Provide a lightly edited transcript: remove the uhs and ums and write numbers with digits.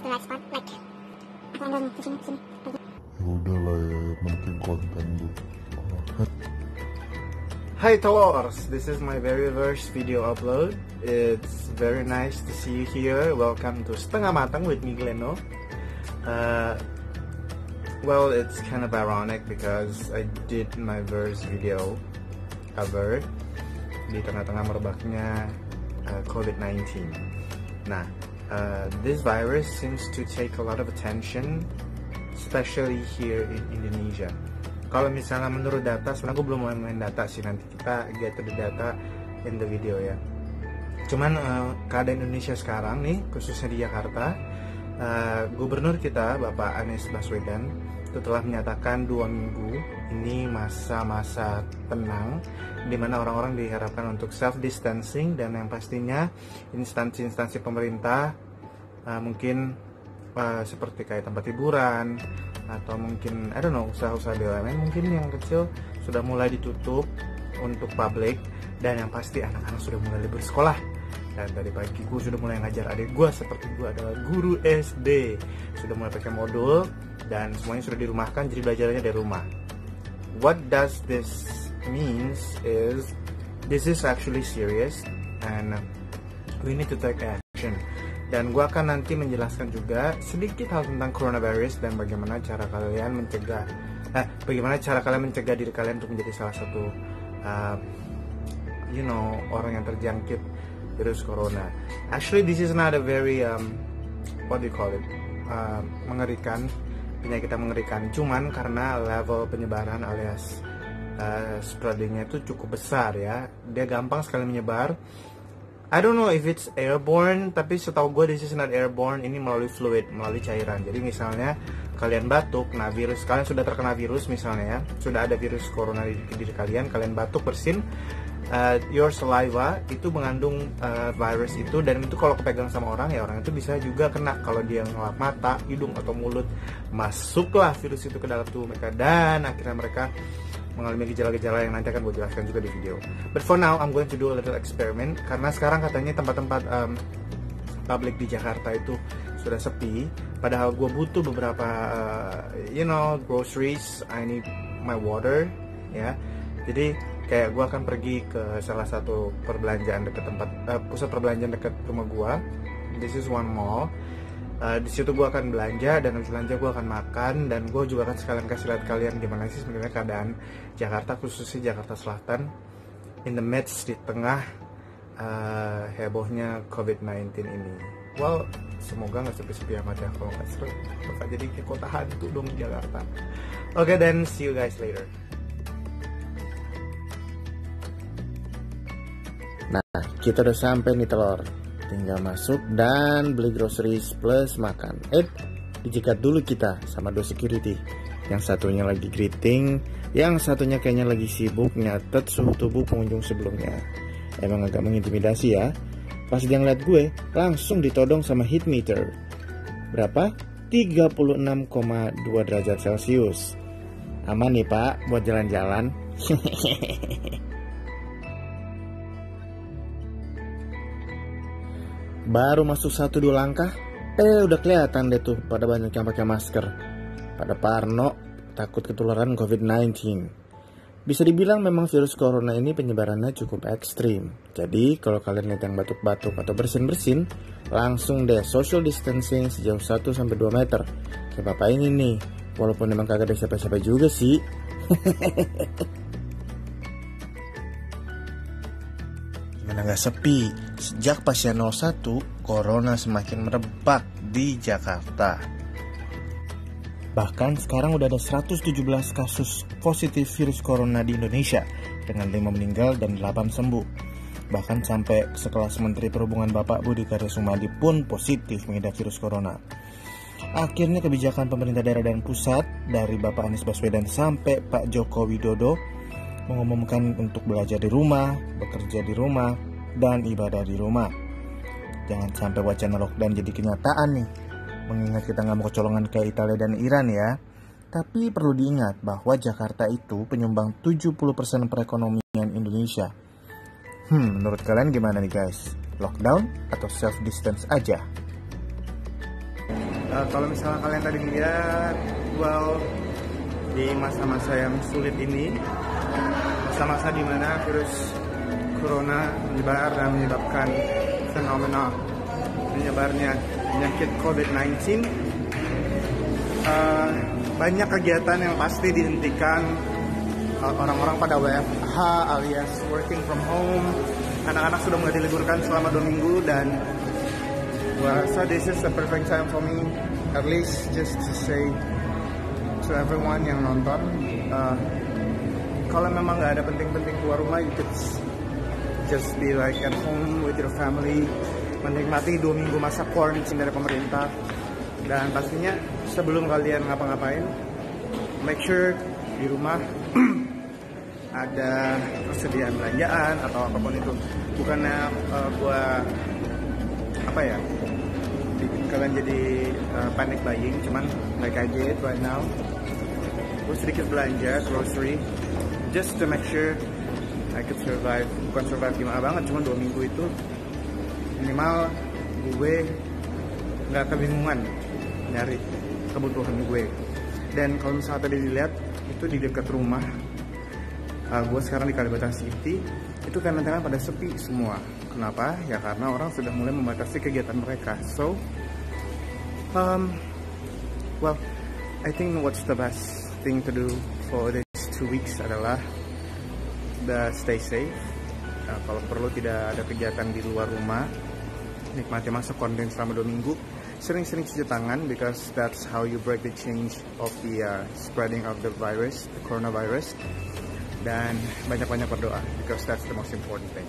the right spot, like aku ambil ke sini. Ya udahlah ya, yang penting konten lu. Hi Telors, this is my very first video upload. It's very nice to see you here. Welcome to Setengah Matang with me, Gleno. Well, it's kind of ironic because I did my first video ever di tengah-tengah merebaknya COVID-19. Nah, this virus seems to take a lot of attention, especially here in Indonesia. Kalau misalnya menurut data, sebenarnya gue belum main data sih, nanti kita get to the data in the video ya. Cuman keadaan Indonesia sekarang nih, khususnya di Jakarta, Gubernur kita Bapak Anies Baswedan itu telah menyatakan 2 minggu ini masa-masa tenang, di mana orang-orang diharapkan untuk self distancing, dan yang pastinya instansi-instansi pemerintah mungkin seperti kayak tempat hiburan atau mungkin I don't know, usaha-usaha BUMN mungkin yang kecil sudah mulai ditutup untuk publik, dan yang pasti anak-anak sudah mulai libur sekolah. Dan tadi pagi gue sudah mulai ngajar adik gue, seperti gue adalah guru SD, sudah mulai pakai modul dan semuanya sudah dirumahkan, jadi belajarnya dari rumah. What does this means is this is actually serious and we need to take action. Dan gue akan nanti menjelaskan juga sedikit hal tentang coronavirus dan bagaimana cara kalian mencegah diri kalian untuk menjadi salah satu orang yang terjangkit virus corona. Actually, this is not a very mengerikan, penyakit yang mengerikan. Cuman karena level penyebaran alias spreadingnya itu cukup besar ya, dia gampang sekali menyebar. I don't know if it's airborne, tapi setahu gue this is not airborne, ini melalui fluid, melalui cairan. Jadi misalnya kalian batuk, nah kalian sudah terkena virus misalnya ya, sudah ada virus corona di diri kalian batuk, bersin, your saliva itu mengandung virus itu, dan itu kalau kepegang sama orang ya, orang itu bisa juga kena. Kalau dia ngelap mata, hidung atau mulut, masuklah virus itu ke dalam tubuh mereka, dan akhirnya mereka mengalami gejala-gejala yang nanti akan gue jelaskan juga di video. But for now, I'm going to do a little experiment, karena sekarang katanya tempat-tempat publik di Jakarta itu sudah sepi, padahal gue butuh beberapa groceries, I need my water ya. Jadi kayak gue akan pergi ke salah satu perbelanjaan dekat pusat perbelanjaan dekat rumah gue. This is one mall. Di situ gue akan belanja, dan habis belanja gue akan makan, dan gue juga akan sekalian kasih lihat kalian gimana sih sebenarnya keadaan Jakarta, khususnya Jakarta Selatan, in the midst, di tengah hebohnya COVID-19 ini. Well, semoga nggak sepi-sepi amat ya, kalau nggak seru bakal jadi kayak kota hantu dong Jakarta. Okay, then see you guys later. Nah, kita udah sampai nih telur. Tinggal masuk dan beli groceries plus makan. Dicegat dulu kita sama 2 security. Yang satunya lagi greeting, yang satunya kayaknya lagi sibuk nyatet suhu tubuh pengunjung sebelumnya. Emang agak mengintimidasi ya. Pas dia ngeliat gue, langsung ditodong sama heat meter. Berapa? 36,2 derajat Celcius. Aman nih pak buat jalan-jalan. Baru masuk 1-2 langkah, udah kelihatan deh tuh pada banyak yang pakai masker. Pada parno, takut ketularan COVID-19. Bisa dibilang memang virus corona ini penyebarannya cukup ekstrim. Jadi kalau kalian lihat yang batuk-batuk atau bersin-bersin, langsung deh social distancing sejauh 1-2 meter. Kayak bapak ini nih, walaupun memang kagak ada siapa-siapa juga sih. Gimana gak sepi? Sejak pasien 01, corona semakin merebak di Jakarta. Bahkan sekarang udah ada 117 kasus positif virus corona di Indonesia, dengan 5 meninggal dan 8 sembuh. Bahkan sampai sekelas Menteri Perhubungan Bapak Budi Karya Sumadi pun positif mengidap virus corona. Akhirnya kebijakan pemerintah daerah dan pusat, dari Bapak Anies Baswedan sampai Pak Joko Widodo, mengumumkan untuk belajar di rumah, bekerja di rumah, dan ibadah di rumah. Jangan sampai wacana lockdown jadi kenyataan nih, mengingat kita nggak mau kecolongan kayak Italia dan Iran ya. Tapi perlu diingat bahwa Jakarta itu penyumbang 70% perekonomian Indonesia. Menurut kalian gimana nih guys? Lockdown atau self distance aja? Kalau misalnya kalian tadi lihat, well, di masa-masa yang sulit ini, masa-masa dimana virus corona menyebar dan menyebabkan fenomena menyebarnya penyakit COVID-19, banyak kegiatan yang pasti dihentikan. Orang-orang pada WFH alias working from home, anak-anak sudah mulai diliburkan selama 2 minggu, dan so this is the perfect time for me, at least just to say to everyone yang nonton, kalau memang nggak ada penting-penting keluar rumah, you could just be like at home with your family, menikmati 2 minggu masa quarantine dari pemerintah. Dan pastinya sebelum kalian ngapa-ngapain, make sure di rumah ada persediaan belanjaan atau apapun itu. Bukannya buat apa ya, bikin kalian jadi panic buying, cuman like I did right now, gue sedikit belanja grocery just to make sure I could survive. Bukan survive gimana banget, cuma 2 minggu itu minimal gue nggak kebingungan nyari kebutuhan gue. Dan kalau misalnya tadi dilihat, itu di dekat rumah gue sekarang di Kalibata City, itu kanan-kanan pada sepi semua. Kenapa? Ya karena orang sudah mulai membatasi kegiatan mereka. So, well, I think what's the best thing to do for these 2 weeks adalah stay safe. Kalau perlu tidak ada kegiatan di luar rumah, nikmati masa quarantine selama 2 minggu. Sering-sering cuci tangan, because that's how you break the change of the spreading of the virus, the coronavirus. Dan banyak-banyak berdoa, because that's the most important thing.